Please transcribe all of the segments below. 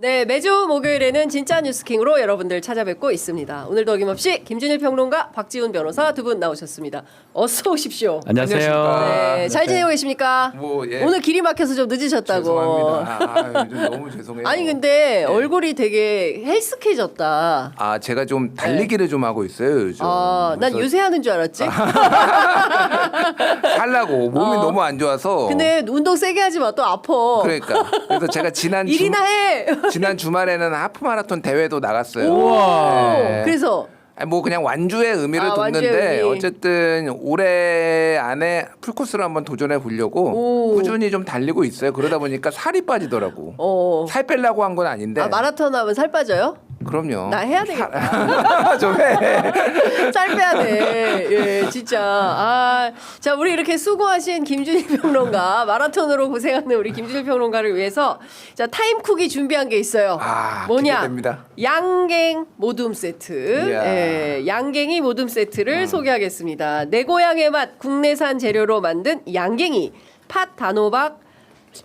네, 매주 목요일에는 진짜 뉴스킹으로 여러분들 찾아뵙고 있습니다. 오늘도 어김없이 김준일 평론가, 박지훈 변호사 두 분 나오셨습니다. 어서 오십시오. 안녕하세요. 네, 잘 지내고 계십니까? 예. 오늘 길이 막혀서 좀 늦으셨다고. 죄송합니다. 요즘 너무 죄송해요. 아니 근데 얼굴이 되게 헬스케졌다. 제가 좀 달리기를 좀 하고 있어요 요즘. 난 그래서 요새 하는 줄 알았지. 살라고 몸이 너무 안 좋아서. 근데 운동 세게 하지 마, 또 아파. 그러니까 그래서 제가 일이나 해. 지난 주말에는 하프 마라톤 대회도 나갔어요. 우와. 네. 그래서 뭐 그냥 완주의 의미를 완주의 뒀는데 의미. 어쨌든 올해 안에 풀코스를 한번 도전해 보려고 오. 꾸준히 좀 달리고 있어요. 그러다 보니까 살이 빠지더라고. 살 빼려고 한 건 아닌데. 마라톤 하면 살 빠져요? 그럼요. 나 해야 되겠다. 좀 해. 살 빼야 돼. 예, 진짜. 자, 우리 이렇게 수고하신 김준일 평론가, 마라톤으로 고생하는 우리 김준일 평론가를 위해서 자, 타임쿡이 준비한 게 있어요. 뭐냐? 기대됩니다. 양갱 모둠 세트. 이야. 예, 양갱이 모둠 세트를 소개하겠습니다. 내 고향의 맛 국내산 재료로 만든 양갱이, 팥, 단호박.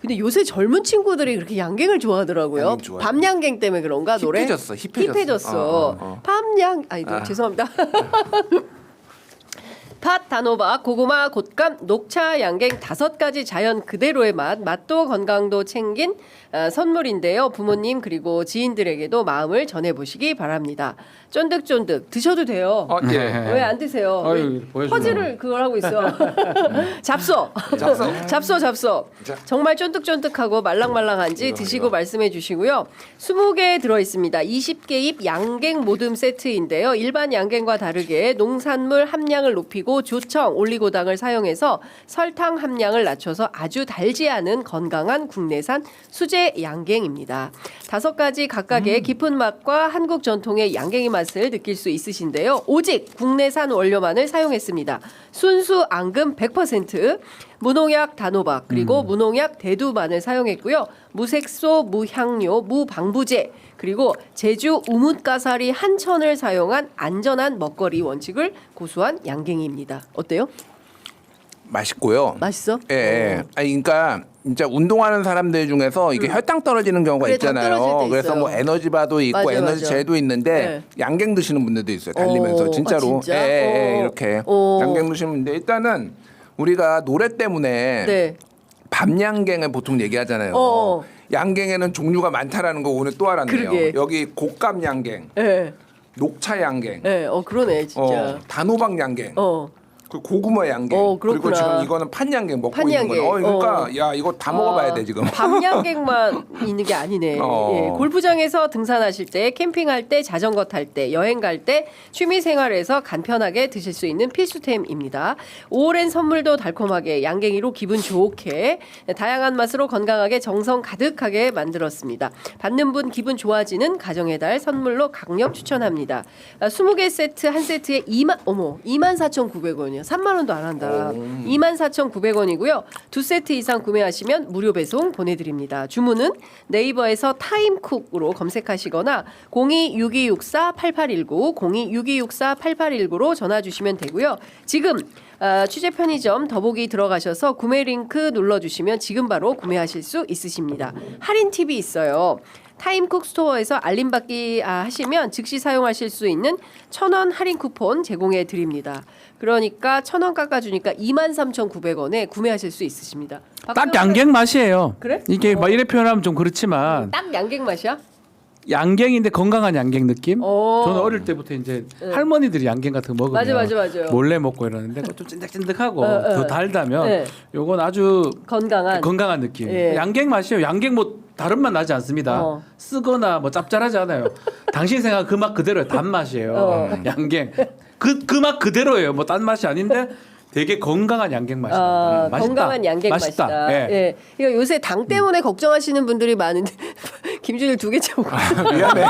근데 요새 젊은 친구들이 그렇게 양갱을 좋아하더라고요. 양갱 좋아해요. 밤양갱 때문에 그런가 노래? 힙해졌어. 밤양 죄송합니다. 팥, 단호박, 고구마, 곶감, 녹차, 양갱 5가지 자연 그대로의 맛도 건강도 챙긴 선물인데요. 부모님 그리고 지인들에게도 마음을 전해보시기 바랍니다. 쫀득쫀득 드셔도 돼요. 예. 왜 안 드세요? 아유, 보여주면. 퍼즐을 그걸 하고 있어. 잡숴. 정말 쫀득쫀득하고 말랑말랑한지 드시고 말씀해 주시고요. 20개 들어있습니다. 20개입 양갱 모듬 세트인데요. 일반 양갱과 다르게 농산물 함량을 높이고 조청, 올리고당을 사용해서 설탕 함량을 낮춰서 아주 달지 않은 건강한 국내산 수제 양갱입니다. 5가지 각각의 깊은 맛과 한국 전통의 양갱의 맛을 느낄 수 있으신데요. 오직 국내산 원료만을 사용했습니다. 순수 앙금 100%, 무농약 단호박 그리고 무농약 대두만을 사용했고요. 무색소, 무향료, 무방부제 그리고 제주 우뭇가사리 한천을 사용한 안전한 먹거리 원칙을 고수한 양갱이입니다. 어때요? 맛있고요. 맛있어? 예. 그러니까 진짜 운동하는 사람들 중에서 이게 혈당 떨어지는 경우가 그래, 당 떨어질 있잖아요. 때 그래서 있어요. 뭐 에너지바도 있고 맞아, 에너지 맞아. 젤도 있는데 양갱 드시는 분들도 있어요. 달리면서 진짜로. 진짜? 이렇게 오. 양갱 드시는 분들 일단은 우리가 노래 때문에 네. 밤양갱을 보통 얘기하잖아요. 어. 양갱에는 종류가 많다라는 거 오늘 또 알았네요. 그러게. 여기 곶감 양갱, 예. 녹차 양갱, 예. 그러네, 진짜. 단호박 양갱. 어. 그 고구마 양갱 그렇구나. 그리고 지금 이거는 판 양갱 먹고 판양갱. 있는 거예요. 그러니까 야 이거 다 먹어봐야 돼 지금. 밤양갱만 있는 게 아니네. 예, 골프장에서 등산하실 때, 캠핑할 때, 자전거 탈 때, 여행 갈 때, 취미 생활에서 간편하게 드실 수 있는 필수템입니다. 오랜 선물도 달콤하게 양갱이로 기분 좋게 다양한 맛으로 건강하게 정성 가득하게 만들었습니다. 받는 분 기분 좋아지는 가정의 달 선물로 강력 추천합니다. 20개 세트 한 세트에 24,900원이요. 3만 원도 안 한다. 24,900원이고요. 2세트 이상 구매하시면 무료 배송 보내드립니다. 주문은 네이버에서 타임쿡으로 검색하시거나 0262648819, 0262648819로 전화 주시면 되고요. 지금 취재 편의점 더보기 들어가셔서 구매 링크 눌러주시면 지금 바로 구매하실 수 있으십니다. 할인 팁이 있어요. 타임쿡 스토어에서 알림받기 하시면 즉시 사용하실 수 있는 1,000원 할인 쿠폰 제공해 드립니다. 그러니까 1,000원 깎아주니까 23,900원에 구매하실 수 있으십니다. 딱 양갱 맛이에요. 그래? 이게 막 이래 표현하면 좀 그렇지만 딱 양갱 맛이야? 양갱인데 건강한 양갱 느낌? 오. 저는 어릴 때부터 이제 할머니들이 양갱 같은 거 먹으면 맞아요. 몰래 먹고 이러는데 좀 찐득찐득하고 더 달다면 네. 요건 아주 건강한 느낌. 예. 양갱 맛이에요. 양갱 뭐 다른 맛 나지 않습니다. 쓰거나 뭐 짭짤하지 않아요. 당신 생각 그 맛 그대로예요. 단맛이에요. 양갱. 그 맛 그대로예요. 뭐 딴 맛이 아닌데 되게 건강한 양갱 맛이다. 맛있다. 건강한 양갱 맛이다. 예. 예. 그러니까 요새 당 때문에 걱정하시는 분들이 많은데 김준일 2개째 먹고 미안해.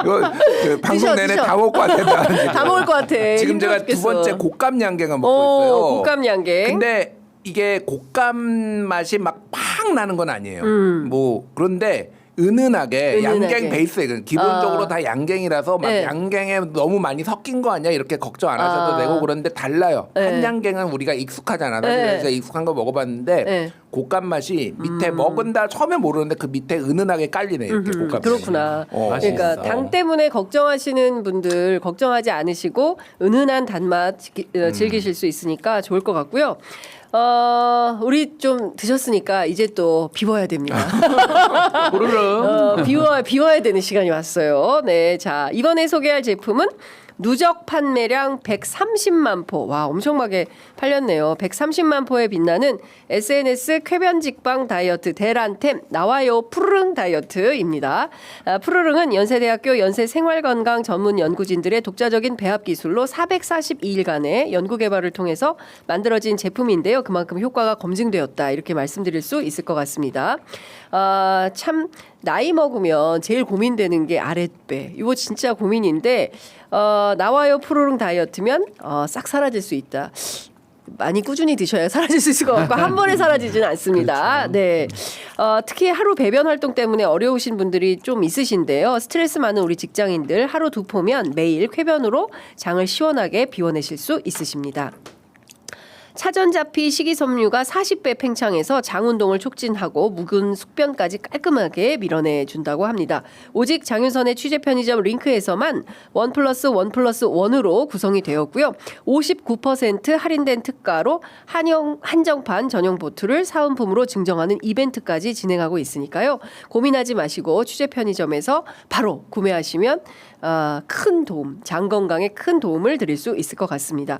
이거 그 방송 내내 드셔. 다 먹고 왔다. 다 먹을 것 같아. 지금 힘들어 제가 두 죽겠어. 번째 곶감 양갱을 먹고 있어요. 곶감 양갱. 근데 이게 곶감 맛이 막 팍 나는 건 아니에요. 뭐 그런데 은은하게 양갱 베이스에 기본적으로 다 양갱이라서 막 네. 양갱에 너무 많이 섞인 거 아니야 이렇게 걱정 안 하셔도 되고 그런데 달라요. 네. 한 양갱은 우리가 익숙하잖아. 사실 네. 그래서 익숙한 거 먹어봤는데 네. 곶감 맛이 밑에 먹은다 처음에 모르는데 그 밑에 은은하게 깔리네 이렇게 곶감. 그렇구나. 맛이 그러니까 있어. 당 때문에 걱정하시는 분들 걱정하지 않으시고 은은한 단맛 즐기실 수 있으니까 좋을 것 같고요. 우리 좀 드셨으니까 이제 또 비워야 됩니다. 부르릉. 비워야 되는 시간이 왔어요. 네, 자 이번에 소개할 제품은 누적 판매량 130만 포. 와, 엄청나게 팔렸네요. 130만 포에 빛나는 SNS 쾌변 직방 다이어트 대란템 나와요 푸르릉 다이어트입니다. 푸르릉은 연세대학교 연세생활건강 전문 연구진들의 독자적인 배합 기술로 442일간의 연구 개발을 통해서 만들어진 제품인데요. 그만큼 효과가 검증되었다. 이렇게 말씀드릴 수 있을 것 같습니다. 참 나이 먹으면 제일 고민되는 게 아랫배. 이거 진짜 고민인데 나와요 푸르릉 다이어트면 싹 사라질 수 있다. 많이 꾸준히 드셔야 사라질 수 있을 것 같고 한 번에 사라지지는 않습니다. 그렇죠. 네, 특히 하루 배변 활동 때문에 어려우신 분들이 좀 있으신데요. 스트레스 많은 우리 직장인들 하루 2포면 매일 쾌변으로 장을 시원하게 비워내실 수 있으십니다. 차전자피 식이섬유가 40배 팽창해서 장 운동을 촉진하고 묵은 숙변까지 깔끔하게 밀어내준다고 합니다. 오직 장윤선의 취재 편의점 링크에서만 1+1+1으로 구성이 되었고요. 59% 할인된 특가로 한정판 전용 보트를 사은품으로 증정하는 이벤트까지 진행하고 있으니까요. 고민하지 마시고 취재 편의점에서 바로 구매하시면 큰 도움, 장 건강에 큰 도움을 드릴 수 있을 것 같습니다.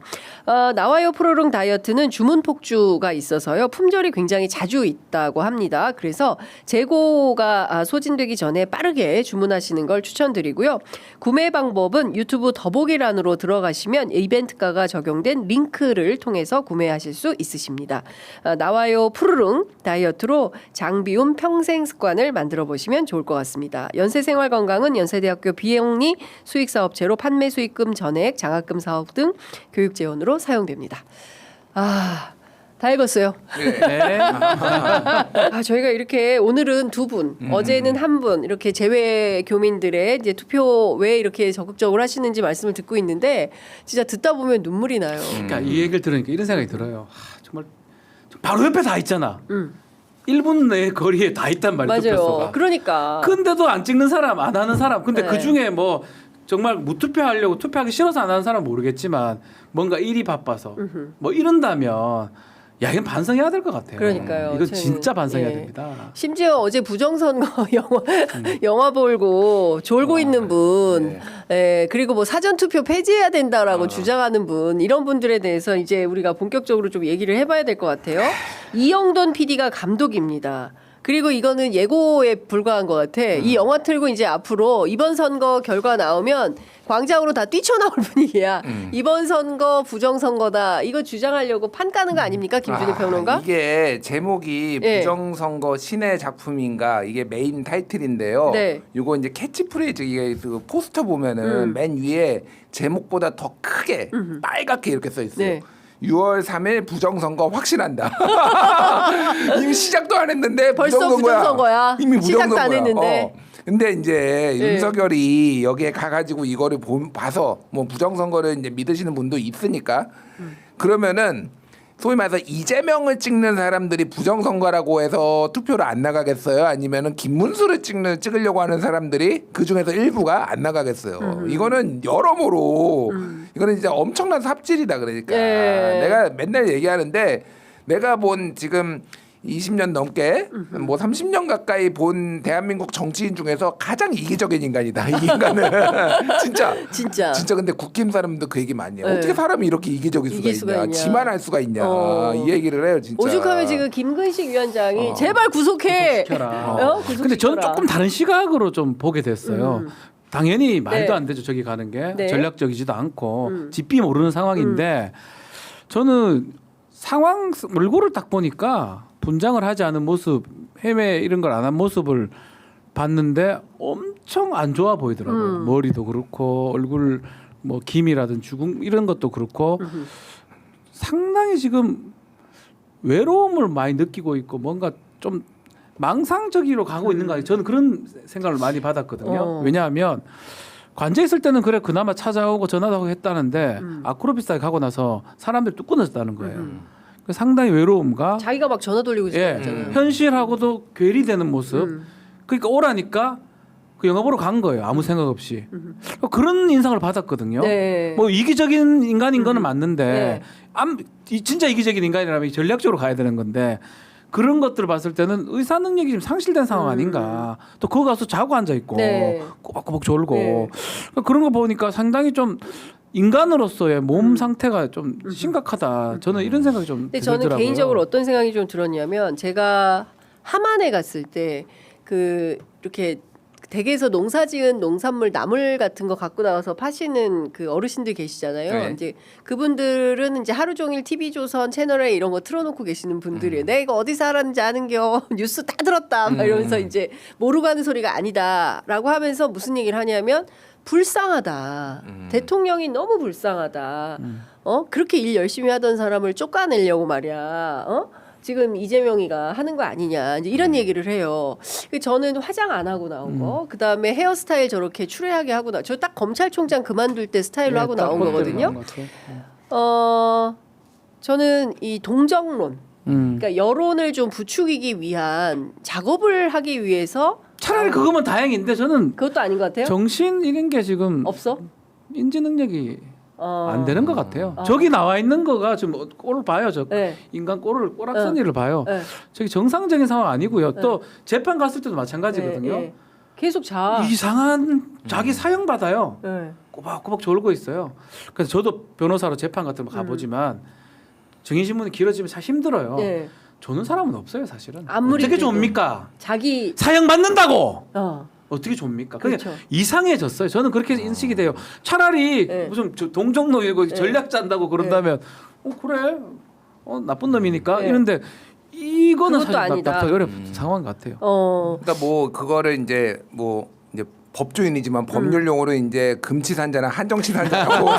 나와요 푸르릉 다이어트는 주문 폭주가 있어서요. 품절이 굉장히 자주 있다고 합니다. 그래서 재고가 소진되기 전에 빠르게 주문하시는 걸 추천드리고요. 구매 방법은 유튜브 더보기란으로 들어가시면 이벤트가가 적용된 링크를 통해서 구매하실 수 있으십니다. 나와요 푸르릉 다이어트로 장비움 평생 습관을 만들어 보시면 좋을 것 같습니다. 연세생활건강은 연세대학교 비영리 수익사업체로 판매 수익금 전액, 장학금 사업 등 교육 재원으로 사용됩니다. 다 읽었어요. 네. 저희가 이렇게 오늘은 2분, 어제는 1분 이렇게 재외 교민들의 이제 투표 왜 이렇게 적극적으로 하시는지 말씀을 듣고 있는데 진짜 듣다 보면 눈물이 나요. 그러니까 이 얘기를 들으니까 이런 생각이 들어요. 정말 바로 옆에 다 있잖아. 1분 내 거리에 다 있단 말이야. 맞아요. 투표소가. 그러니까. 근데도 안 찍는 사람, 안 하는 사람. 근데 네. 그 중에 뭐 정말 무투표하려고 투표하기 싫어서 안 하는 사람 모르겠지만 뭔가 일이 바빠서 뭐 이런다면 야, 이건 반성해야 될 것 같아요. 그러니까요. 이건 저는- 진짜 반성해야 예. 됩니다. 심지어 어제 부정선거 영화 보고 졸고 있는 분, 그리고 뭐 사전투표 폐지해야 된다라고 주장하는 분, 이런 분들에 대해서 이제 우리가 본격적으로 좀 얘기를 해봐야 될 것 같아요. 이영돈 PD가 감독입니다. 그리고 이거는 예고에 불과한 것 같아. 이 영화 틀고 이제 앞으로 이번 선거 결과 나오면 광장으로 다 뛰쳐나올 분위기야. 이번 선거 부정선거다. 이거 주장하려고 판 까는 거 아닙니까? 김준일 평론가? 이게 제목이 예. 부정선거 신의 작품인가 이게 메인 타이틀인데요. 네. 이거 이제 캐치프레이즈 이게 그 포스터 보면은 맨 위에 제목보다 더 크게 빨갛게 이렇게 써 있어요. 네. 6월 3일 부정선거 확신한다. 이미 시작도 안 했는데 벌써 부정선거야. 이미 시작도 부정선거야. 안 했는데. 근데 이제 네. 윤석열이 여기에 가가지고 이거를 봐서 뭐 부정선거를 이제 믿으시는 분도 있으니까 그러면은 소위 말해서 이재명을 찍는 사람들이 부정선거라고 해서 투표를 안 나가겠어요? 아니면은 김문수를 찍으려고 하는 사람들이 그 중에서 일부가 안 나가겠어요? 이거는 여러모로 이거는 진짜 엄청난 삽질이다 그러니까 예. 내가 맨날 얘기하는데 내가 본 지금 20년 넘게 뭐 30년 가까이 본 대한민국 정치인 중에서 가장 이기적인 인간이다. 이 인간은 진짜 근데 국힘 사람도 그 얘기 많이 해요. 네. 어떻게 사람이 이렇게 이기적일 이길 수가 수가 있냐. 있냐. 지만 할 수가 있냐. 이 얘기를 해요 진짜. 오죽하면 지금 김근식 위원장이 제발 구속해. 구속시켜라. 구속시켜라. 근데 저는 조금 다른 시각으로 좀 보게 됐어요. 당연히 말도 네. 안 되죠. 저기 가는 게 네. 전략적이지도 않고 뒷비 모르는 상황인데 저는 상황 몰골을 딱 보니까 분장을 하지 않은 모습, 해외 이런 걸 안 한 모습을 봤는데 엄청 안 좋아 보이더라고요. 머리도 그렇고 얼굴 뭐 김이라든 주근 이런 것도 그렇고 상당히 지금 외로움을 많이 느끼고 있고 뭔가 좀 망상적으로 가고 있는 거 아니에요? 저는 그런 생각을 많이 받았거든요. 왜냐하면 관제 있을 때는 그래 그나마 찾아오고 전화도 하고 했다는데 아크로비스타에 가고 나서 사람들이 뚝 끊어졌다는 거예요. 상당히 외로움과 자기가 막 전화 돌리고 예, 있었잖아요. 현실하고도 괴리되는 모습. 그러니까 오라니까 그 영화 보러 간 거예요. 아무 생각 없이. 그런 인상을 받았거든요. 네. 뭐 이기적인 인간인 거는 맞는데 네. 진짜 이기적인 인간이라면 전략적으로 가야 되는 건데 그런 것들을 봤을 때는 의사 능력이 좀 상실된 상황 아닌가. 또 거기 가서 자고 앉아 있고 네. 꼬박꼬박 졸고 네. 그런 거 보니까 상당히 좀 인간으로서의 몸 상태가 좀 심각하다. 저는 이런 생각이 좀 근데 들더라고요. 저는 개인적으로 어떤 생각이 좀 들었냐면 제가 함안에 갔을 때 그 이렇게 댁에서 농사지은 농산물 나물 같은 거 갖고 나와서 파시는 그 어르신들 계시잖아요. 네. 이제 그분들은 이제 하루 종일 TV조선 채널에 이런 거 틀어놓고 계시는 분들이에요. 내가 이거 어디서 알았는지 아는겨. 뉴스 다 들었다. 막 이러면서 이제 모르고 하는 소리가 아니다라고 하면서 무슨 얘기를 하냐면 불쌍하다. 대통령이 너무 불쌍하다. 그렇게 일 열심히 하던 사람을 쫓아내려고 말이야. 지금 이재명이가 하는 거 아니냐 이제 이런 얘기를 해요. 저는 화장 안 하고 나온 거, 그 다음에 헤어스타일 저렇게 추레하게 하고 저 딱 검찰총장 그만둘 때 스타일로 예, 하고 딱 나온 그것대로 거거든요. 나온 것 같아요. 저는 이 동정론, 그러니까 여론을 좀 부추기기 위한 작업을 하기 위해서 차라리 그거면 다행인데 저는 그것도 아닌 것 같아요. 정신 이런 게 지금 없어? 인지 능력이 안 되는 것 같아요. 어. 저기 나와 있는 거가 지금 꼴을 봐요. 저 네. 인간 꼴을 꼬락서니를 봐요. 네. 저기 정상적인 상황 아니고요. 또 재판 갔을 때도 마찬가지거든요. 네, 네. 계속 자. 이상한 자기 사형 받아요. 네. 꼬박꼬박 졸고 있어요. 그래서 저도 변호사로 재판 같은 거 가보지만 증인신문이 길어지면 참 힘들어요. 네. 조는 사람은 없어요, 사실은. 아무리 어떻게 그래도. 줍니까? 자기 사형 받는다고. 어. 어떻게 줍니까? 그렇죠. 그냥 이상해졌어요. 저는 그렇게 인식이 돼요. 차라리 네. 무슨 동정노이고 전략 짠다고 그런다면 그래 나쁜 놈이니까 네. 이런데 이거는 그것도 사실 아니다. 답답하기 어려운 상황 같아요. 그러니까 뭐 그거를 이제 법조인이지만 법률 용어로 이제 금치산자나 한정치산자라고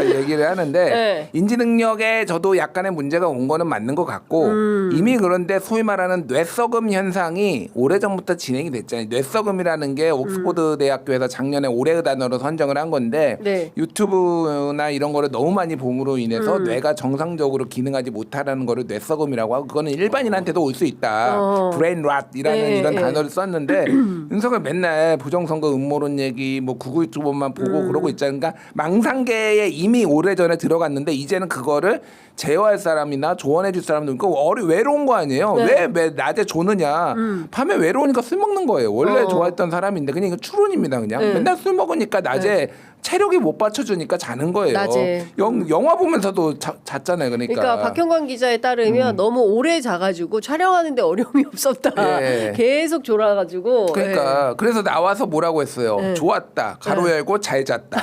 이제 얘기를 하는데 네. 인지 능력에 저도 약간의 문제가 온 거는 맞는 것 같고 이미 그런데 소위 말하는 뇌썩음 현상이 오래전부터 진행이 됐잖아요. 뇌썩음이라는 게 옥스포드 대학교에서 작년에 올해의 단어로 선정을 한 건데 네. 유튜브나 이런 거를 너무 많이 봄으로 인해서 뇌가 정상적으로 기능하지 못하는 거를 뇌썩음이라고 하고 그거는 일반인한테도 올 수 있다. 브레인 랏이라는 네, 이런 네. 단어를 썼는데 윤석열 맨날 부정선거 음모론 얘기 뭐 991조만 보고 그러고 있잖아요. 그러니까 망상계에 이미 오래전에 들어갔는데 이제는 그거를 제어할 사람이나 조언해 줄 사람도 있고 외로운 거 아니에요. 네. 왜 낮에 조느냐. 밤에 외로우니까 술 먹는 거예요. 원래 좋아했던 사람인데 그냥 이거 추론입니다. 그냥 네. 맨날 술 먹으니까 낮에 체력이 못 받쳐주니까 자는 거예요. 낮에. 영화 보면서도 잤잖아요. 그러니까 박형광 기자에 따르면 너무 오래 자가지고 촬영하는데 어려움이 없었다. 예. 계속 졸아가지고. 그러니까 그래서 나와서 뭐라고 했어요. 네. 좋았다. 가로 열고 잘 잤다.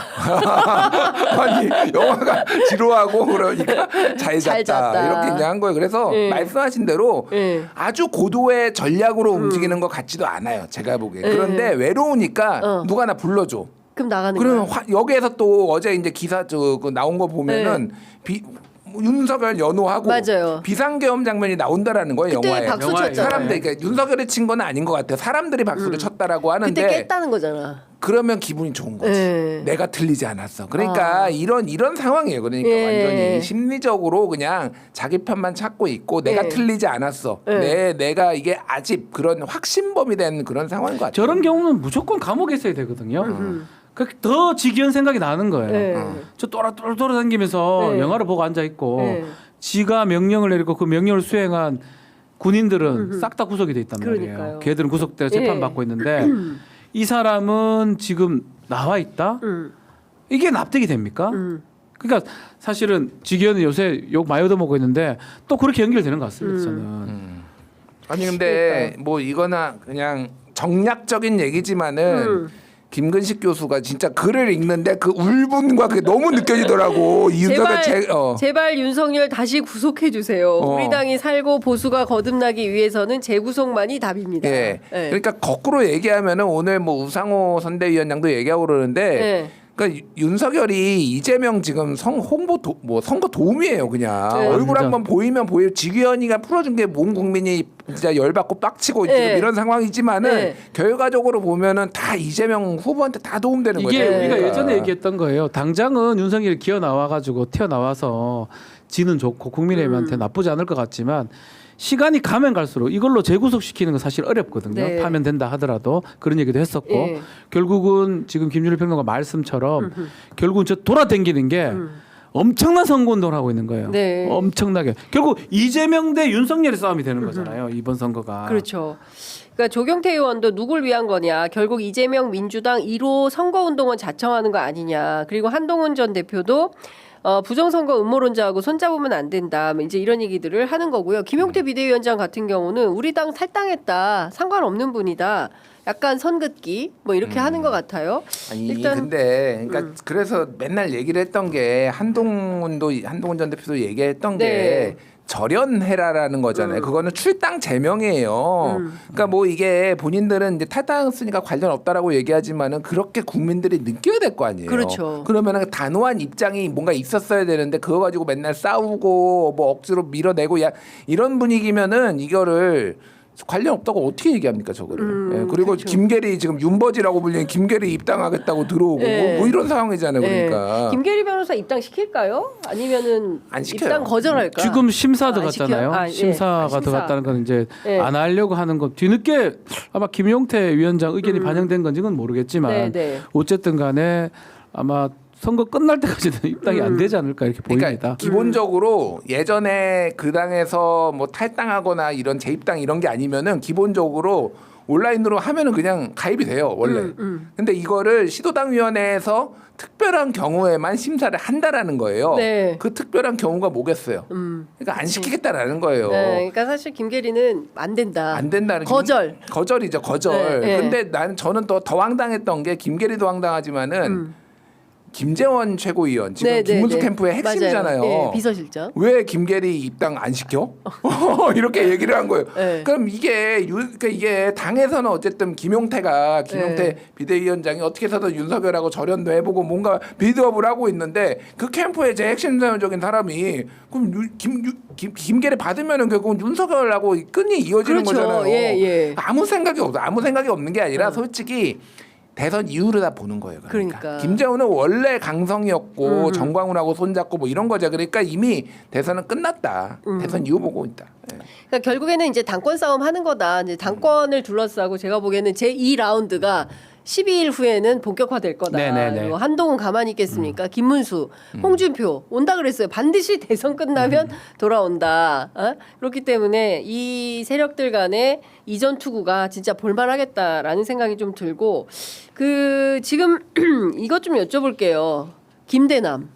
아니 영화가 지루하고 그러니까 잘 잘 잤다. 잤다. 이렇게 이제 한 거예요. 그래서 네. 말씀하신 대로 네. 아주 고도의 전략으로 움직이는 것 같지도 않아요. 제가 보기에. 그런데 외로우니까 누가 나 불러줘. 그럼 나가는 그러면 거야. 여기에서 또 어제 이제 기사 그 나온 거 보면은 윤석열 연호하고 맞아요. 비상계엄 장면이 나온다라는 거예요. 그때 영화에. 박수 영화에. 쳤잖아요. 사람들 그러니까 윤석열이 친 건 아닌 것 같아요. 사람들이 박수를 쳤다라고 하는데 그때 깼다는 거잖아. 그러면 기분이 좋은 거지. 네. 내가 틀리지 않았어. 그러니까 이런 상황이에요. 그러니까 예. 완전히 심리적으로 그냥 자기 편만 찾고 있고 내가 예. 틀리지 않았어. 예. 내가 이게 아직 그런 확신범이 된 그런 상황인 것 같아요. 저런 경우는 무조건 감옥에 있어야 되거든요. 더 지기현 생각이 나는 거예요. 네. 저 돌아다니면서 네. 영화를 보고 앉아 있고 네. 지가 명령을 내리고 그 명령을 수행한 군인들은 싹 다 구속이 돼 있단 그러니까요. 말이에요. 걔들은 구속돼서 예. 재판받고 있는데 이 사람은 지금 나와 있다? 이게 납득이 됩니까? 그러니까 사실은 지기현은 요새 욕 많이 얻어먹고 있는데 또 그렇게 연결되는 것 같습니다. 저는. 아니 근데 뭐 이거나 그냥 정략적인 얘기지만은 김근식 교수가 진짜 글을 읽는데 그 울분과 그게 너무 느껴지더라고. 이윤석의 제발 윤석열 다시 구속해 주세요. 우리 당이 살고 보수가 거듭나기 위해서는 재구속만이 답입니다. 예. 네. 그러니까 거꾸로 얘기하면은 오늘 뭐 우상호 선대위원장도 얘기하고 그러는데 네. 그러니까 윤석열이 이재명 지금 선거 도움이에요. 그냥 네. 얼굴 완전. 한번 보이면 지기현이가 풀어준 게 온 국민이 진짜 열받고 빡치고 네. 지금 이런 상황이지만은 네. 결과적으로 보면은 다 이재명 후보한테 다 도움되는 거예요. 이게 우리가 그러니까. 예전에 얘기했던 거예요. 당장은 윤석열이 기어 나와가지고 튀어나와서 지는 좋고 국민의힘한테 나쁘지 않을 것 같지만 시간이 가면 갈수록 이걸로 재구속시키는 건 사실 어렵거든요. 네. 파면 된다 하더라도 그런 얘기도 했었고 예. 결국은 지금 김준일 평론가 말씀처럼 결국은 저 돌아다니는 게 엄청난 선거운동을 하고 있는 거예요. 네. 엄청나게. 결국 이재명 대 윤석열의 싸움이 되는 거잖아요. 이번 선거가. 그렇죠. 그러니까 조경태 의원도 누굴 위한 거냐. 결국 이재명 민주당 1호 선거운동원 자청하는 거 아니냐. 그리고 한동훈 전 대표도 부정선거 음모론자하고 손잡으면 안 된다. 뭐 이제 이런 얘기들을 하는 거고요. 김용태 비대위원장 같은 경우는 우리 당 탈당했다. 상관없는 분이다. 약간 선긋기 뭐 이렇게 하는 것 같아요. 아니 일단 근데 그러니까 그래서 맨날 얘기를 했던 게 한동훈 전 대표도 얘기했던 네. 게 절연해라라는 거잖아요. 그거는 출당 제명이에요. 그러니까 뭐 이게 본인들은 이제 탈당했으니까 관련 없다라고 얘기하지만은 그렇게 국민들이 느껴야 될 거 아니에요. 그렇죠. 그러면은 단호한 입장이 뭔가 있었어야 되는데 그거 가지고 맨날 싸우고 뭐 억지로 밀어내고 이런 분위기면은 이거를 관련 없다고 어떻게 얘기합니까 저거를. 예, 그리고 그렇죠. 김계리 지금 윤버지라고 불리는 김계리 입당하겠다고 들어오고 네. 뭐 이런 상황이잖아요. 네. 그러니까 김계리 변호사 입당 시킬까요? 아니면은 안 시켜요. 입당 거절할까? 지금 심사 아, 들어갔잖아요. 시켜요? 아, 예. 심사가 아, 심사. 들어갔다는 건 이제 예. 안 하려고 하는 거 뒤늦게 아마 김용태 위원장 의견이 반영된 건지는 모르겠지만 네, 네. 어쨌든 간에 아마 선거 끝날 때까지는 입당이 안 되지 않을까 이렇게 보입니다. 그러니까 기본적으로 예전에 그 당에서 뭐 탈당하거나 이런 재입당 이런 게 아니면은 기본적으로 온라인으로 하면은 그냥 가입이 돼요 원래. 근데 이거를 시도당위원회에서 특별한 경우에만 심사를 한다라는 거예요. 네. 그 특별한 경우가 뭐겠어요? 그러니까 안 시키겠다라는 거예요. 네, 그러니까 사실 김계리는 안 된다. 안 된다는 거절. 거절이죠 거절. 네, 네. 근데 저는 또 더 황당했던 게 김계리도 황당하지만은 김재원 최고위원 지금 네, 김문수 네, 네. 캠프의 핵심이잖아요. 맞아요. 예, 비서실장. 왜 김계리 입당 안 시켜? 이렇게 얘기를 한 거예요. 네. 그럼 그러니까 이게 당에서는 어쨌든 김용태 네. 비대위원장이 어떻게 해서든 윤석열하고 절연도 해보고 뭔가 빌드업을 하고 있는데 그 캠프의 제 핵심적인 사람이 그럼 김계리 받으면은 결국은 윤석열하고 끈이 이어지는 그렇죠. 거잖아요. 예, 예. 아무 생각이 없어. 아무 생각이 없는 게 아니라 솔직히. 대선 이후를 다 보는 거예요. 그러니까. 김재원은 원래 강성이었고 정광훈하고 손잡고 뭐 이런 거죠. 그러니까 이미 대선은 끝났다. 대선 이후 보고 있다. 예. 그러니까 결국에는 이제 당권 싸움 하는 거다. 이제 당권을 둘러싸고 제가 보기에는 제 2라운드가 12일 후에는 본격화될 거다. 네네네. 그리고 한동훈 가만히 있겠습니까? 김문수, 홍준표 온다 그랬어요. 반드시 대선 끝나면 돌아온다. 그렇기 때문에 이 세력들 간의 이전 투구가 진짜 볼만하겠다라는 생각이 좀 들고 지금 이것 좀 여쭤볼게요. 김대남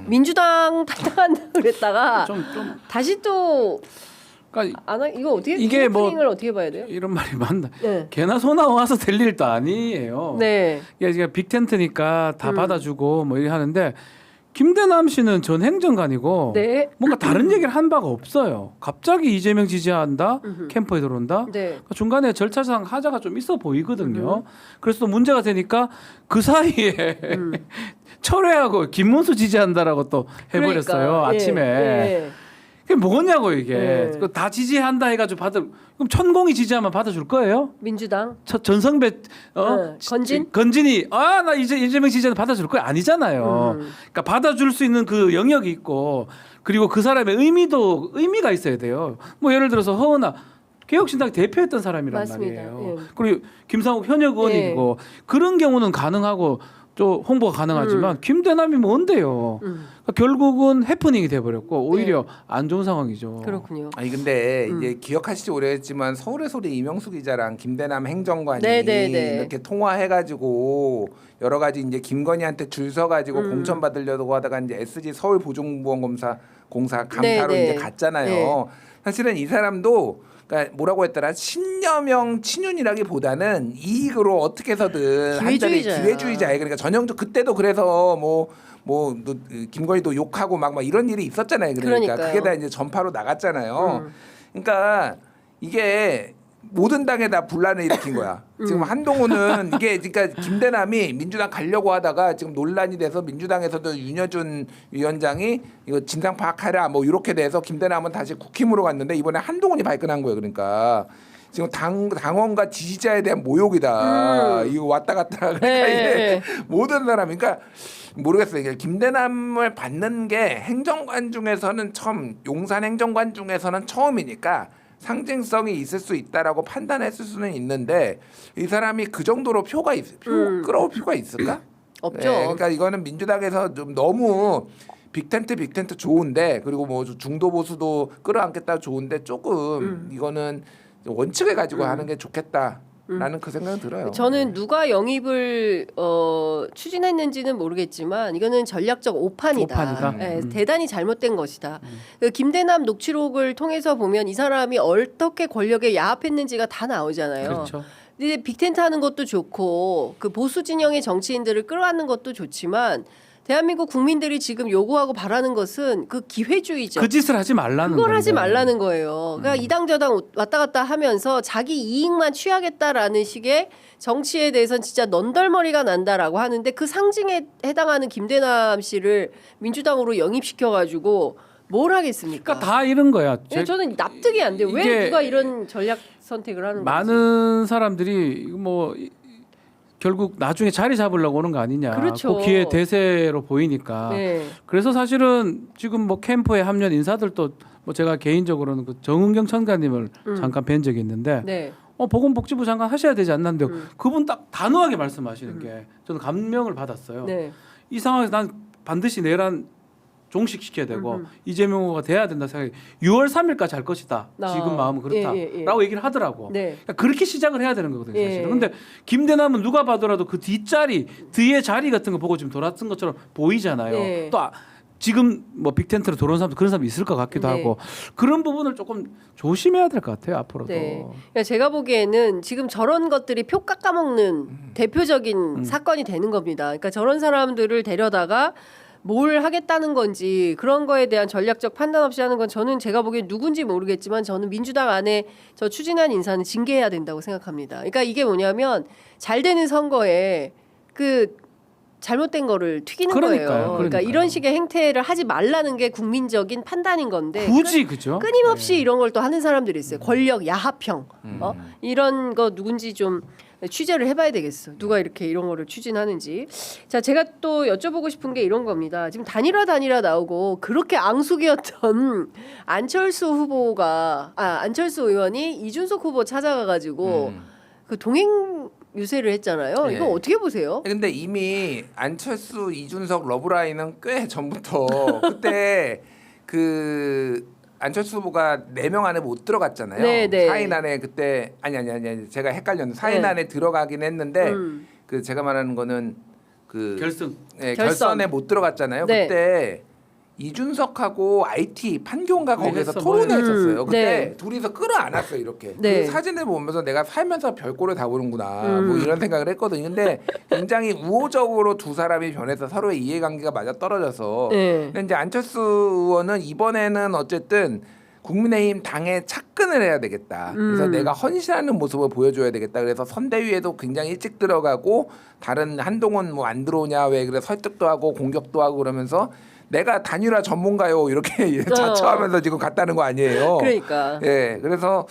민주당 탈당한다 그랬다가 좀 다시 또 그러니까 이거 어떻게 이게 뭐 을 어떻게 봐야 돼요? 이런 말이 맞나? 네. 개나 소나 와서 될 일도 아니에요. 네. 이게 빅텐트니까 다 받아주고 뭐 이렇게 하는데 김대남 씨는 전 행정관이고 네. 뭔가 다른 얘기를 한 바가 없어요. 갑자기 이재명 지지한다 캠프에 들어온다. 네. 그러니까 중간에 절차상 하자가 좀 있어 보이거든요. 그래서 또 문제가 되니까 그 사이에 철회하고 김문수 지지한다라고 또 해버렸어요. 그러니까. 아침에. 예. 그게 뭐냐고 이게. 네. 그거 다 지지한다 해가지고 그럼 천공이 지지하면 받아줄 거예요? 민주당. 전성배 건진? 건진이 나 이재명 지지한다 받아줄 거야 아니잖아요. 그러니까 받아줄 수 있는 그 영역이 있고 그리고 그 사람의 의미가 있어야 돼요. 뭐 예를 들어서 허은하 개혁신당 대표했던 사람이란 맞습니다. 말이에요. 예. 그리고 김상욱 현역 의원이고 그런 경우는 가능하고 또 홍보가 가능하지만 김대남이 뭔데요. 그러니까 결국은 해프닝이 돼버렸고 오히려 안 좋은 상황이죠. 그렇군요. 아니 근데 이제 기억하실지 오래됐지만 서울의 소리 이명수 기자랑 김대남 행정관이 네네네. 이렇게 통화해가지고 여러 가지 이제 김건희한테 줄 서가지고 공천 받으려고 하다가 이제 SG 서울 보증보험공사 감사로 네네. 이제 갔잖아요. 네. 사실은 이 사람도 그러니까 뭐라고 했더라 신여명 친윤이라기보다는 이익으로 어떻게 해서든 기회주의자야. 기회주의자예요. 그러니까 전형적 그때도 그래서 김건희도 욕하고 막 이런 일이 있었잖아요. 그러니까 그러니까요. 그게 다 이제 전파로 나갔잖아요. 그러니까 이게 모든 당에 다 분란을 일으킨 거야. 지금 한동훈은 이게 그러니까 김대남이 민주당 가려고 하다가 지금 논란이 돼서 민주당에서도 윤여준 위원장이 이거 진상 파악하라 뭐 이렇게 돼서 김대남은 다시 국힘으로 갔는데 이번에 한동훈이 발끈한 거예요. 그러니까 지금 당원과 지지자에 대한 모욕이다. 이거 왔다 갔다 그러니까 이게 모든 사람 그러니까 모르겠어요. 이게 김대남을 받는 게 행정관 중에서는 처음 용산 행정관 중에서는 처음이니까 상징성이 있을 수 있다라고 판단했을 수는 있는데 이 사람이 그 정도로 끌어올 필요가 있을까? 없죠. 네, 그러니까 이거는 민주당에서 좀 너무 빅텐트 좋은데 그리고 뭐 중도 보수도 끌어안겠다 좋은데 조금 이거는 원칙을 가지고 하는 게 좋겠다라는 그 생각은 들어요. 저는 누가 영입을 추진했는지는 모르겠지만 이거는 전략적 오판이다. 네, 대단히 잘못된 것이다. 그 김대남 녹취록을 통해서 보면 이 사람이 어떻게 권력에 야합했는지가 다 나오잖아요. 그렇죠. 근데 빅텐트 하는 것도 좋고 그 보수 진영의 정치인들을 끌어안는 것도 좋지만 대한민국 국민들이 지금 요구하고 바라는 것은 그 기회주의죠. 그 짓을 하지 말라는 그걸 하지 건데. 말라는 거예요. 그러니까 이당 저당 왔다 갔다 하면서 자기 이익만 취하겠다라는 식의 정치에 대해서는 진짜 넌덜머리가 난다라고 하는데 그 상징에 해당하는 김대남 씨를 민주당으로 영입시켜가지고 뭘 하겠습니까? 그러니까 다 이런 거야. 저는 납득이 안 돼요. 왜 이게 누가 이런 전략 선택을 하는 거지? 많은 사람들이 뭐 결국 나중에 자리 잡으려고 오는 거 아니냐. 그렇죠. 그 기회 대세로 보이니까. 네. 그래서 사실은 지금 뭐 캠프에 합류한 인사들도 뭐 제가 개인적으로는 그 정은경 첨가님을 잠깐 뵌 적이 있는데 네. 보건복지부 장관 하셔야 되지 않는데 그분 딱 단호하게 말씀하시는 게 저는 감명을 받았어요. 네. 이 상황에서 난 반드시 내란 종식시켜야 되고 이재명 후보가 돼야 된다 생각해. 6월 3일까지 할 것이다. 지금 마음은 그렇다라고 얘기를 하더라고. 네. 그러니까 그렇게 시작을 해야 되는 거거든요. 사실은. 예. 근데 김대남은 누가 봐더라도 그 뒷자리, 뒤에 자리 같은 거 보고 지금 돌아선 것처럼 보이잖아요. 네. 또 지금 뭐 빅텐트로 들어온 사람도 그런 사람 있을 것 같기도 네. 하고 그런 부분을 조금 조심해야 될 것 같아요. 앞으로도. 네. 그러니까 제가 보기에는 지금 저런 것들이 표 깎아먹는 대표적인 사건이 되는 겁니다. 그러니까 저런 사람들을 데려다가 뭘 하겠다는 건지 그런 거에 대한 전략적 판단 없이 하는 건 저는 제가 보기엔 누군지 모르겠지만 저는 민주당 안에 저 추진한 인사는 징계해야 된다고 생각합니다. 그러니까 이게 뭐냐면 잘 되는 선거에 그 잘못된 거를 튀기는 거예요. 그러니까 이런 식의 행태를 하지 말라는 게 국민적인 판단인 건데 굳이 그죠? 끊임없이 이런 걸 또 하는 사람들이 있어요. 권력 야합형 이런 거 누군지 좀 취재를 해봐야 되겠어. 누가 이렇게 이런 거를 추진하는지. 자, 제가 또 여쭤보고 싶은 게 이런 겁니다. 지금 단일화 나오고 그렇게 앙숙이었던 안철수 의원이 이준석 후보 찾아가가지고 그 동행 유세를 했잖아요. 네. 이거 어떻게 보세요? 근데 이미 안철수, 이준석 러브라인은 꽤 전부터 그때 그 안철수 후보가 4명 안에 못 들어갔잖아요. 네, 네. 4인 안에 그때 아니 제가 헷갈렸는데 4인 네. 안에 들어가긴 했는데 그 제가 말하는 거는 그 결승. 네, 결선. 결선에 못 들어갔잖아요. 네. 그때 이준석하고 IT 판교인가 거기서 했어, 토론을 했었어요. 그때 네. 둘이서 끌어안았어요. 이렇게 네. 그 사진을 보면서 내가 살면서 별꼴을 다 보는구나 뭐 이런 생각을 했거든요. 근데 굉장히 우호적으로 두 사람이 변해서 서로의 이해관계가 맞아 떨어져서 네. 근데 이제 안철수 의원은 이번에는 어쨌든 국민의힘 당에 착근을 해야 되겠다. 그래서 내가 헌신하는 모습을 보여줘야 되겠다. 그래서 선대위에도 굉장히 일찍 들어가고 다른 한동훈 뭐 안 들어오냐 왜 그래 설득도 하고 공격도 하고 그러면서 내가 단일화 전문가요 이렇게 자처하면서 지금 갔다는 거 아니에요. 그러니까. 예, 그래서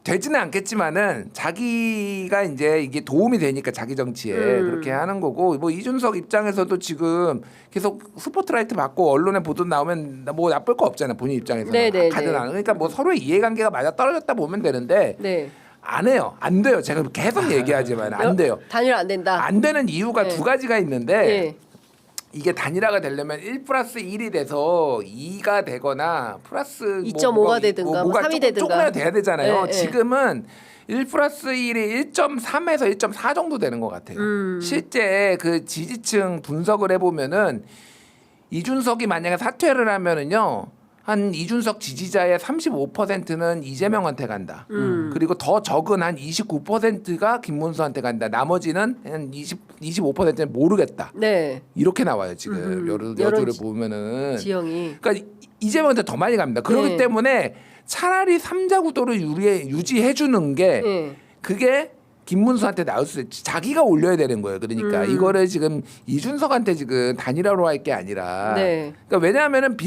되지는 않겠지만은 자기가 이제 이게 도움이 되니까 자기 정치에 그렇게 하는 거고 뭐 이준석 입장에서도 지금 계속 스포트라이트 받고 언론에 보도 나오면 뭐 나쁠 거 없잖아요. 본인 입장에서는 네네네. 가든 안 그러니까 뭐 서로의 이해관계가 맞아 떨어졌다 보면 되는데 네. 안 해요. 안 돼요. 제가 계속 얘기하지만 안 돼요. 단일화 안 된다. 안 되는 이유가 네. 두 가지가 있는데 네. 이게 단일화가 되려면 1+1이 돼서 2가 되거나 플러스 2.5가 되든가 뭐 3이 되든가. 조금이라도 돼야 되잖아요. 네, 네. 지금은 1+1이 1.3에서 1.4 정도 되는 것 같아요. 실제 그 지지층 분석을 해보면은 이준석이 만약에 사퇴를 하면은요. 한 이준석 지지자의 35%는 이재명한테 간다. 그리고 더 적은 한 29%가 김문수한테 간다. 나머지는 한 25%는 모르겠다. 네. 이렇게 나와요 지금 여주를 보면은. 지형이. 그러니까 이재명한테 더 많이 갑니다. 그렇기 네. 때문에 차라리 3자 구도를 유지해 주는 게 네. 그게 김문수한테 나올 수 있지. 자기가 올려야 되는 거예요. 그러니까 이거를 지금 이준석한테 지금 단일화로 할 게 아니라. 네. 그러니까 왜냐하면은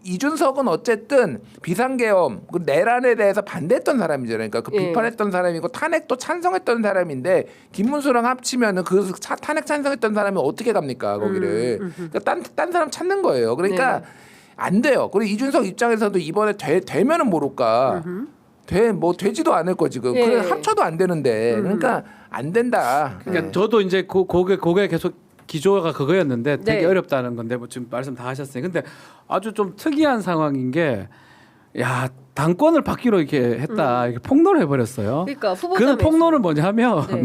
이준석은 어쨌든 비상계엄 그 내란에 대해서 반대했던 사람이잖아요. 그러니까 그 예. 비판했던 사람이고 탄핵도 찬성했던 사람인데 김문수랑 합치면은 그 탄핵 찬성했던 사람이 어떻게 갑니까 거기를? 그러니까 딴 사람 찾는 거예요. 그러니까 네. 안 돼요. 그리고 이준석 입장에서도 이번에 되면은 모를까. 뭐 되지도 않을 거 지금. 예. 그래 합쳐도 안 되는데. 그러니까 안 된다. 그러니까 예. 저도 이제 그게 계속 기조가 그거였는데 되게 네. 어렵다는 건데 뭐 지금 말씀 다 하셨어요. 근데 아주 좀 특이한 상황인 게 야 당권을 받기로 이렇게 했다 이렇게 폭로를 해버렸어요. 그러니까 후보자 그는 매수. 폭로를 뭐냐면 네.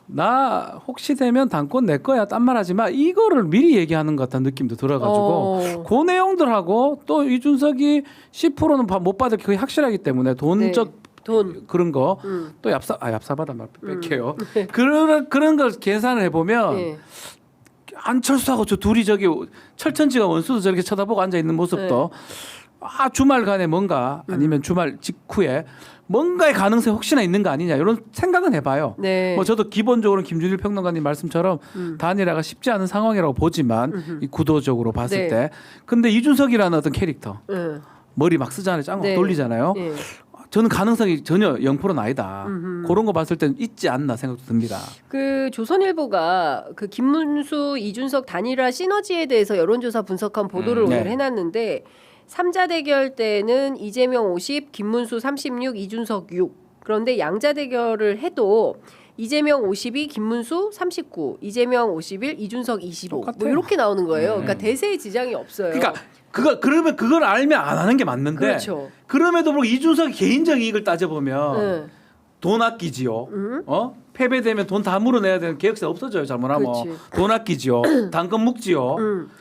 나 혹시 되면 당권 내 거야 딴 말하지 마 이거를 미리 얘기하는 것 같다는 느낌도 들어가지고 그 내용들하고 또 이준석이 10%는 못 받을 게 거의 확실하기 때문에 돈적 네. 돈. 그런 거 또 얍사바다 말 뺄게요. 네. 그런 걸 계산을 해보면 예. 안철수하고 저 둘이 저기 철천지가 원수도 저렇게 쳐다보고 앉아 있는 모습도 주말간에 뭔가 아니면 주말 직후에 뭔가의 가능성이 혹시나 있는 거 아니냐 이런 생각은 해봐요. 네. 뭐 저도 기본적으로 김준일 평론가님 말씀처럼 단일화가 쉽지 않은 상황이라고 보지만 이 구도적으로 봤을 네. 때 근데 이준석이라는 어떤 캐릭터 응. 머리 막 쓰잖아요. 짱 네. 돌리잖아요. 예. 저는 가능성이 전혀 0%는 아니다. 그런 거 봤을 때는 있지 않나 생각도 듭니다. 그 조선일보가 그 김문수 이준석 단일화 시너지에 대해서 여론조사 분석한 보도를 오늘 네. 해놨는데 3자 대결 때는 이재명 50, 김문수 36, 이준석 6. 그런데 양자 대결을 해도 이재명 52, 김문수 39, 이재명 51, 이준석 25. 뭐 똑같아요. 이렇게 나오는 거예요. 그러니까 대세에 지장이 없어요. 그러니까 그러면 그걸 알면 안 하는 게 맞는데 그렇죠. 그럼에도 불구하고 이준석의 개인적 이익을 따져보면 네. 돈 아끼지요. 패배되면 돈 다 물어내야 되는 계획세 없어져요. 잘못하면 그렇지. 돈 아끼지요. 당근 묵지요.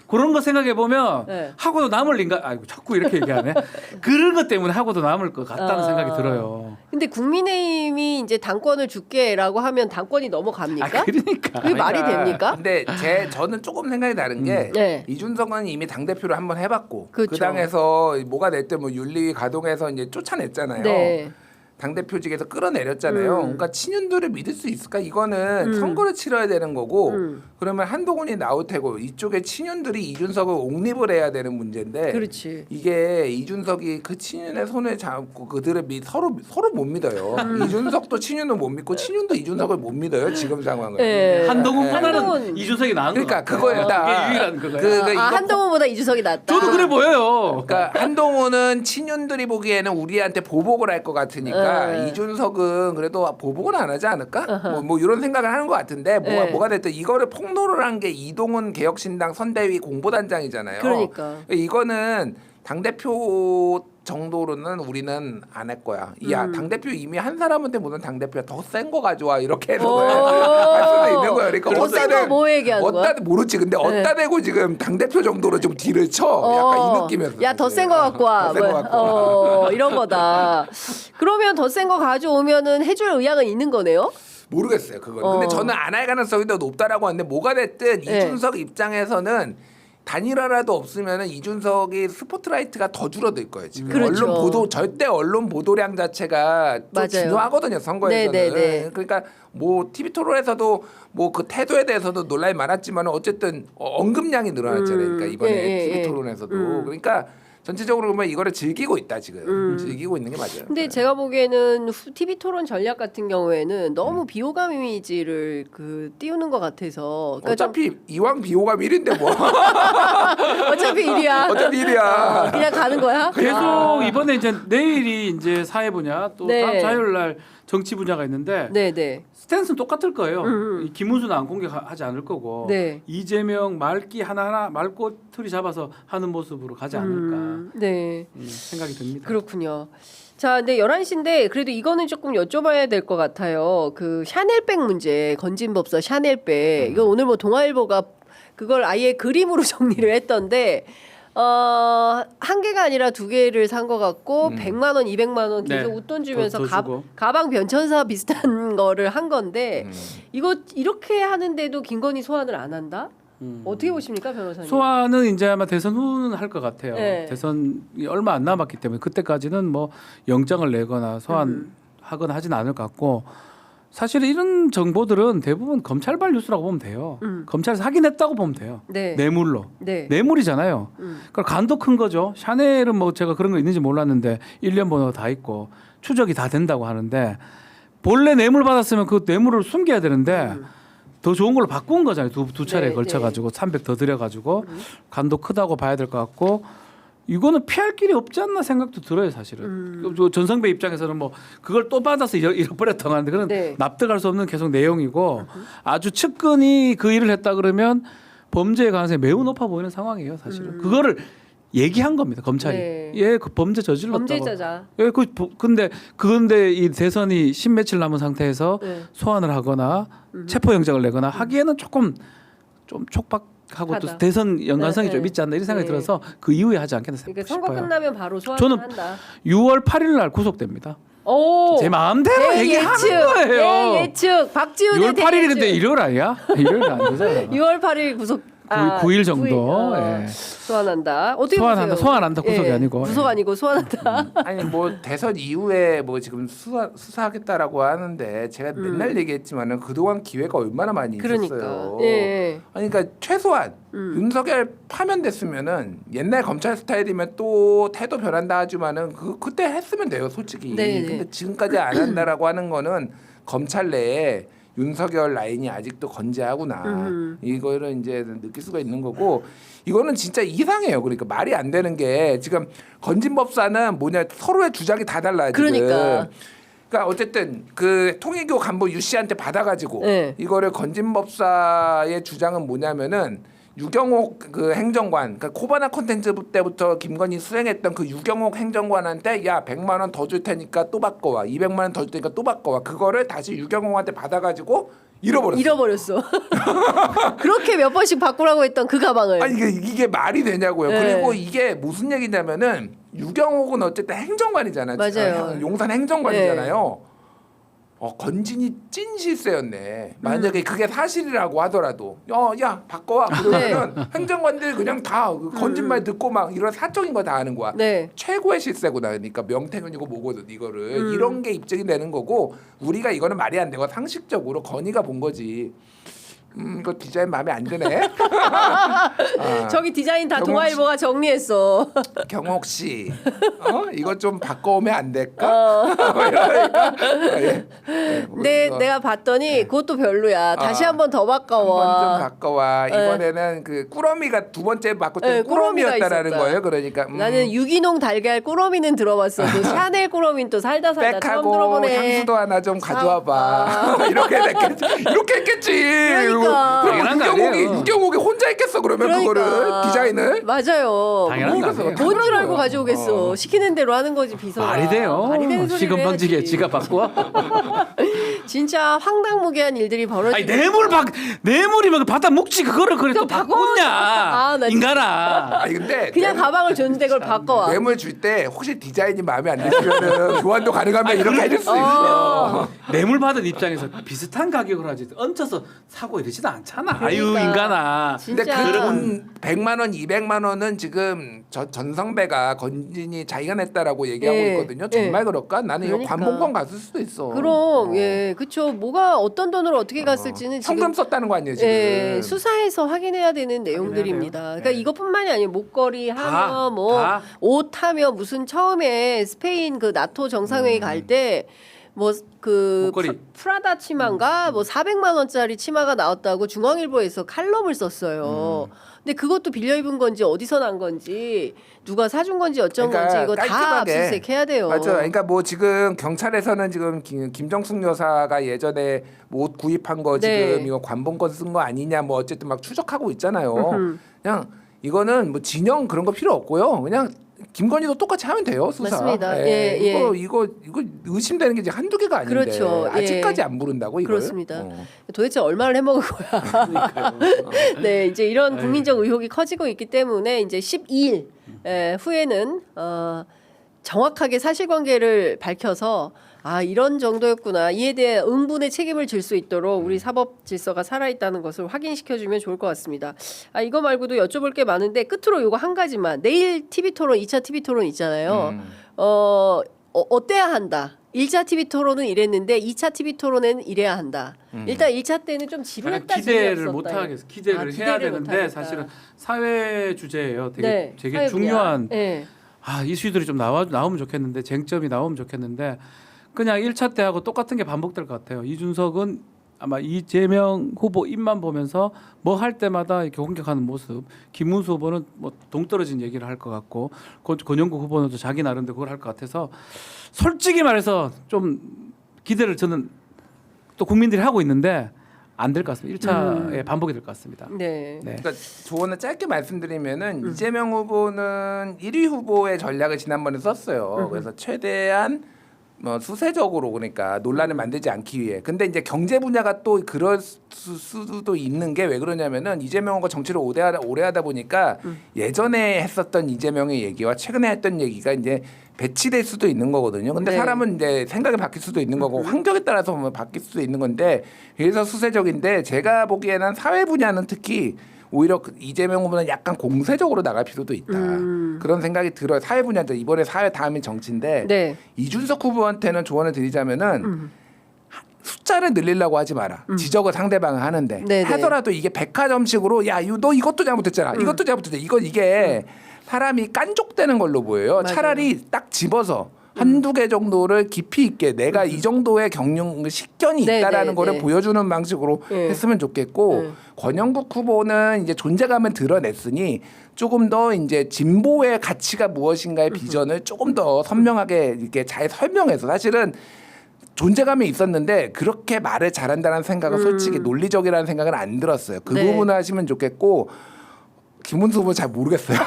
그런 거 생각해 보면 네. 하고도 남을 인가 아이고 자꾸 이렇게 얘기하네. 그런 것 때문에 하고도 남을 것 같다는 생각이 들어요. 근데 국민의힘이 이제 당권을 줄게라고 하면 당권이 넘어갑니까? 그러니까 그게 말이 됩니까? 근데 저는 조금 생각이 다른 게 네. 이준석은 이미 당 대표를 한번 해봤고 그렇죠. 그 당에서 뭐가 됐든 뭐 윤리 가동해서 이제 쫓아냈잖아요. 네. 당 대표직에서 끌어내렸잖아요. 그러니까 친윤들을 믿을 수 있을까? 이거는 선거를 치러야 되는 거고 그러면 한동훈이 나올 테고 이쪽에 친윤들이 이준석을 옹립을 해야 되는 문제인데 그렇지. 이게 이준석이 그 친윤의 손을 잡고 그들을 서로 못 믿어요. 이준석도 친윤을 못 믿고 친윤도 이준석을 못 믿어요. 지금 상황은. 네. 한동훈보다는 한동훈. 이준석이 나은 것 그러니까 같아요. 그거였다. 그게 유일한 그거예요. 아, 한동훈보다 이준석이 낫다. 저도 그래 보여요. 그러니까 한동훈은 친윤들이 보기에는 우리한테 보복을 할 것 같으니까 이준석은 그래도 보복은 안 하지 않을까? 뭐 이런 생각을 하는 것 같은데 뭐가 됐든 이거를 폭로를 한 게 이동훈 개혁신당 선대위 공보단장이잖아요. 그러니까. 이거는 당 대표 정도로는 우리는 안 할 거야. 야, 당 대표 이미 한 사람한테 무슨 당 대표야 더 센 거 가져와 이렇게 해서 할 수도 있는 거야. 그러니까 더 센 거 뭐 얘기하는 거야? 어따 모르지. 근데 어따 대고 지금 당 대표 정도로 좀 딜을 쳐. 약간 이 느낌이었어. 야, 더 센 거 갖고 와. 더센 거 갖고 와. 이런 거다. 그러면 더 센 거 가져오면은 해줄 의향은 있는 거네요? 모르겠어요. 그건. 근데 저는 안 할 가능성이 더 높다라고 하는데 뭐가 됐든 네. 이준석 입장에서는 단일화라도 없으면은 이준석이 스포트라이트가 더 줄어들 거예요. 지금 그렇죠. 언론 보도 절대 언론 보도량 자체가 좀 맞아요. 중요하거든요. 선거에서는. 네네네. 그러니까 뭐 TV 토론에서도 뭐 그 태도에 대해서도 논란이 많았지만 어쨌든 언급량이 늘어났잖아요. 그러니까 이번에 TV 토론에서도. 그러니까 전체적으로 보면 이거를 즐기고 있다 지금. 즐기고 있는 게 맞아요. 근데 제가 보기에는 TV 토론 전략 같은 경우에는 너무 비호감 이미지를 띄우는 것 같아서. 그러니까 어차피 이왕 비호감 1인데 뭐. 어차피 일이야. 어차피 일이야. 그냥 가는 거야? 계속 이번에 이제 내일이 이제 사회 분야 또 네. 다음 자요일 날 정치 분야가 있는데 네네. 스탠스는 똑같을 거예요. 이 김문수는 안 공개하지 않을 거고 네. 이재명 말기 하나하나 말꼬투리 잡아서 하는 모습으로 가지 않을까 네. 생각이 듭니다. 그렇군요. 자, 근데 11시인데 그래도 이거는 조금 여쭤봐야 될 것 같아요. 그 샤넬백 문제, 건진법사 샤넬백. 이거 오늘 뭐 동아일보가 그걸 아예 그림으로 정리를 했던데 한 개가 아니라 두 개를 산 것 같고 100만 원, 200만 원 계속 네. 웃돈 주면서 더 주고. 가방 변천사 비슷한 거를 한 건데 이거 이렇게 하는데도 김건희 소환을 안 한다? 어떻게 보십니까, 변호사님? 소환은 이제 아마 대선 후는 할 것 같아요. 네. 대선이 얼마 안 남았기 때문에 그때까지는 뭐 영장을 내거나 소환하거나 하진 않을 것 같고 사실 이런 정보들은 대부분 검찰발 뉴스라고 보면 돼요. 검찰에서 확인했다고 보면 돼요. 네. 뇌물로. 네. 뇌물이잖아요. 그러니까 간도 큰 거죠. 샤넬은 뭐 제가 그런 거 있는지 몰랐는데 1년 번호가 다 있고 추적이 다 된다고 하는데 본래 뇌물 받았으면 그 뇌물을 숨겨야 되는데 더 좋은 걸로 바꾼 거잖아요. 두 차례에 네, 걸쳐가지고 300 더 들여가지고 간도 크다고 봐야 될 것 같고 이거는 피할 길이 없지 않나 생각도 들어요, 사실은. 전성배 입장에서는 뭐 그걸 또 받아서 잃어버렸다고 하는데 그건 네. 납득할 수 없는 계속 내용이고 아주 측근이 그 일을 했다 그러면 범죄의 가능성이 매우 높아 보이는 상황이에요, 사실은. 그거를 얘기한 겁니다, 검찰이. 네. 예, 그 범죄 저질렀다고. 범죄자자. 예, 근데 이 대선이 10며칠 남은 상태에서 네. 소환을 하거나 체포영장을 내거나 하기에는 조금 좀 촉박하고 또 하다. 대선 연관성이 네, 좀 네. 있지 않나 이런 생각이 네. 들어서 그 이후에 하지 않겠나 그러니까 싶어요. 선거 끝나면 바로 소환을 저는 한다. 6월 8일 날 구속됩니다. 오. 제 마음대로 얘기하는 거예요. 예측. 박지훈의 6월 8일이 근데 대예측. 일요일 아니야? 일요일 안 되잖아. 6월 8일 구속. 9일 정도. 예. 소환한다. 어떻게 소환한다. 보세요? 소환한다. 구속이 아니고. 구속 아니고 소환한다. 아니 뭐 대선 이후에 뭐 지금 수사하겠다라고 하는데 제가 맨날 얘기했지만은 그동안 기회가 얼마나 많이 그러니까. 있었어요. 예. 아니 그러니까 최소한 윤석열 파면됐으면은 옛날 검찰 스타일이면 또 태도 변한다 하지만은 그때 했으면 돼요, 솔직히. 네네. 근데 지금까지 안 한다라고 하는 거는 검찰 내에 윤석열 라인이 아직도 건재하구나. 이거를 이제 느낄 수가 있는 거고 이거는 진짜 이상해요. 그러니까 말이 안 되는 게 지금 건진법사는 뭐냐 서로의 주장이 다 달라요. 지금. 그러니까 어쨌든 그 통일교 간부 유 씨한테 받아가지고 네. 이거를 건진법사의 주장은 뭐냐면은 유경옥 그 행정관, 그러니까 코바나 콘텐츠 때부터 김건희 수행했던 그 유경옥 행정관한테 야 100만 원 더 줄 테니까 또 바꿔와, 200만 원 더 줄 테니까 또 바꿔와. 그거를 다시 유경옥한테 받아가지고 잃어버렸어. 그렇게 몇 번씩 바꾸라고 했던 그 가방을. 아니 이게 말이 되냐고요. 네. 그리고 이게 무슨 얘기냐면은 유경옥은 어쨌든 행정관이잖아요. 맞아요. 용산 행정관이잖아요. 건진이 찐 실세였네. 만약에 그게 사실이라고 하더라도 야 바꿔와 그러면 행정관들 그냥 다 건진 말 듣고 막 이런 사적인 거 다 하는 거야. 네. 최고의 실세구나. 그러니까 명태균이고 뭐거든 이거를 이런 게 입증이 되는 거고 우리가 이거는 말이 안 되고 상식적으로 건의가 본 거지. 이거 디자인 마음에 안 드네. 저기 디자인 다 경옥 동아일보가 정리했어. 경옥 씨, 이거 좀 바꿔오면 안 될까? 이러니까, 예. 네, 내가 봤더니 그것도 별로야. 다시 한 번 더 바꿔와. 한번 좀 바꿔와. 이번에는 그 꾸러미가 두 번째 바꿀 때 네, 꾸러미가 꾸러미였다라는 있었다. 거예요. 그러니까 나는 유기농 달걀 꾸러미는 들어봤어도 샤넬 꾸러미는 또 살다 처음 백하고 들어보네. 향수도 하나 좀 가져와봐. 이렇게 했겠지. 그러니까. 당연한 거 아니에요. 유경옥이 혼자 했겠어 그러면 그거를 디자인을. 맞아요. 당연한 거 아니에요. 뭔 줄 알고 가져오겠어. 시키는 대로 하는 거지 비서가. 말이 돼요. 말이 되는 소리를 시금방지게 해야지. 지가 바꿔. 진짜 황당무계한 일들이 벌어지고. 아니 뇌물이면 받아 먹지 그거를 그래 또 바꿨냐? 나 인간아. 아니 근데 그냥 가방을 줬는데 그걸 바꿔와. 뇌물 줄 때 혹시 디자인이 마음에 안 드시면은 교환도 가능하면 이렇게 해줄 수 있어. 뇌물 받은 입장에서 비슷한 가격으로 하지 얹혀서 사고 이러지도 않잖아. 아유 그러니까. 인간아. 근데 진짜. 그 돈 100만 원, 200만 원은 지금 전성배가 건진이 자기가 냈다라고 얘기하고 예, 있거든요. 정말 예. 그럴까? 나는 이거 그러니까. 관봉권 갔을 수도 있어. 그럼 예 그쵸 뭐가 어떤 돈으로 어떻게 갔을지는 지금 현금 썼다는 거 아니에요 지금? 예, 수사해서 확인해야 되는 내용들입니다. 그러니까 이것뿐만이 아니에요. 목걸이 하며 뭐 다. 옷 하며 무슨 처음에 스페인 그 나토 정상회의 갈 때 뭐 그 목걸이. 프라다 치마인가 뭐 400만 원짜리 치마가 나왔다고 중앙일보에서 칼럼을 썼어요. 근데 그것도 빌려 입은 건지 어디서 난 건지 누가 사준 건지 어쩐 건지 이거 다 깔끔하게. 압수수색해야 돼요. 맞아. 그러니까 뭐 지금 경찰에서는 지금 김정숙 여사가 예전에 뭐 옷 구입한 거 네. 지금 이거 관봉권 쓴 거 아니냐 뭐 어쨌든 막 추적하고 있잖아요. 그냥 이거는 뭐 진영 그런 거 필요 없고요. 그냥 김건희도 똑같이 하면 돼요 수사. 맞습니다. 예, 예. 이거 의심되는 게 이제 한두 개가 아닌데 그렇죠. 예. 아직까지 안 부른다고 이걸. 그렇습니다. 도대체 얼마를 해먹은 거야. 네, 이제 이런 국민적 의혹이 커지고 있기 때문에 이제 12일 후에는 정확하게 사실관계를 밝혀서 아 이런 정도였구나 이에 대해 응분의 책임을 질 수 있도록 우리 사법 질서가 살아있다는 것을 확인시켜주면 좋을 것 같습니다. 아 이거 말고도 여쭤볼 게 많은데 끝으로 이거 한 가지만 내일 TV 토론 2차 TV 토론 있잖아요. 어때야 한다. 1차 TV 토론은 이랬는데 2차 TV 토론은 이래야 한다. 일단 1차 때는 좀 지루했다. 기대를 못 하겠어. 기대를 해야 기대를 되는데 못하겠다. 사실은 사회 주제예요. 되게 네, 되게 사회 중요한 분야. 네. 이슈들이 좀 나오면 좋겠는데 쟁점이 나오면 좋겠는데 그냥 1차 때하고 똑같은 게 반복될 것 같아요. 이준석은 아마 이재명 후보 입만 보면서 뭐 할 때마다 이렇게 공격하는 모습. 김문수 후보는 뭐 동떨어진 얘기를 할 것 같고 권영국 후보는 또 자기 나름대로 그걸 할 것 같아서 솔직히 말해서 좀 기대를 저는 또 국민들이 하고 있는데 안 될 것 같습니다. 1차에 반복이 될 것 같습니다. 네. 네. 그러니까 조언을 짧게 말씀드리면은 이재명 후보는 1위 후보의 전략을 지난번에 썼어요. 그래서 최대한 뭐 수세적으로 그러니까 논란을 만들지 않기 위해. 근데 이제 경제 분야가 또 그럴 수도 있는 게 왜 그러냐면은 이재명 후보가 정치를 오래 하다 보니까 예전에 했었던 이재명의 얘기와 최근에 했던 얘기가 이제 배치될 수도 있는 거거든요. 근데 네. 사람은 이제 생각이 바뀔 수도 있는 거고 환경에 따라서 보면 바뀔 수도 있는 건데 그래서 수세적인데 제가 보기에는 사회 분야는 특히 오히려 이재명 후보는 약간 공세적으로 나갈 필요도 있다. 그런 생각이 들어요. 사회 분야도 이번에 사회 다음이 정치인데 네. 이준석 후보한테는 조언을 드리자면은 숫자를 늘리려고 하지 마라. 지적을 상대방은 하는데 네네. 하더라도 이게 백화점식으로 야, 너 이것도 잘못했잖아. 이것도 잘못했잖아. 이게 사람이 깐족되는 걸로 보여요. 맞아요. 차라리 딱 집어서 한두 개 정도를 깊이 있게 내가 이 정도의 경륜 식견이 네, 있다라는 네, 거를 네. 보여주는 방식으로 네. 했으면 좋겠고 네. 권영국 후보는 이제 존재감을 드러냈으니 조금 더 이제 진보의 가치가 무엇인가의 비전을 조금 더 선명하게 이렇게 잘 설명해서 사실은 존재감이 있었는데 그렇게 말을 잘한다는 생각은 솔직히 논리적이라는 생각은 안 들었어요. 그 네. 부분을 하시면 좋겠고 김문수 후보 잘 모르겠어요.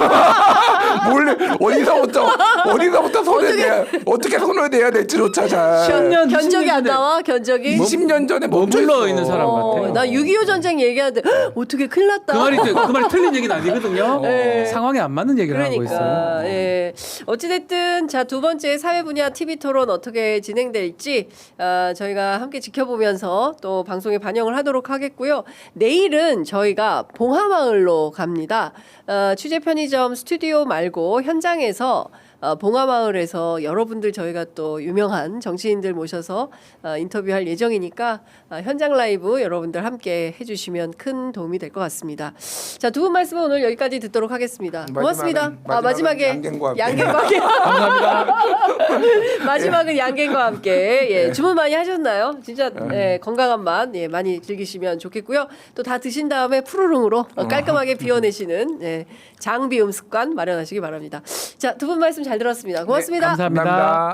어디서부터 손을 대야 어떻게 손을 대야 될지조차 잘. 10년, 견적이 20년 안 전에 나와 견적이. 20년 전에 머물러 멈춰 있는 사람 같아요. 나 6.25 전쟁 얘기하는데 어떻게 큰일 났다. 그 말이 틀린 얘기는 아니거든요. 네. 상황에 안 맞는 얘기를 하고 있어요. 그러니까 예. 어찌됐든 자 두 번째 사회 분야 TV 토론 어떻게 진행될지 저희가 함께 지켜보면서 또 방송에 반영을 하도록 하겠고요. 내일은 저희가 봉하마을로 갑니다. 취재 편의점 스튜디오 말고 현장에서 봉하마을에서 여러분들 저희가 또 유명한 정치인들 모셔서 인터뷰할 예정이니까 현장 라이브 여러분들 함께 해주시면 큰 도움이 될 것 같습니다. 자, 두 분 말씀은 오늘 여기까지 듣도록 하겠습니다. 고맙습니다. 마지막에 양갱과 함께. 감사합니다. 마지막은 양갱과 함께 예, 주문 많이 하셨나요? 진짜 예, 건강한 맛 예, 많이 즐기시면 좋겠고요. 또 다 드신 다음에 푸르릉으로 깔끔하게 비워내시는 예, 장비움 습관 마련하시기 바랍니다. 자, 두 분 말씀 잘 들었습니다. 고맙습니다. 감사합니다.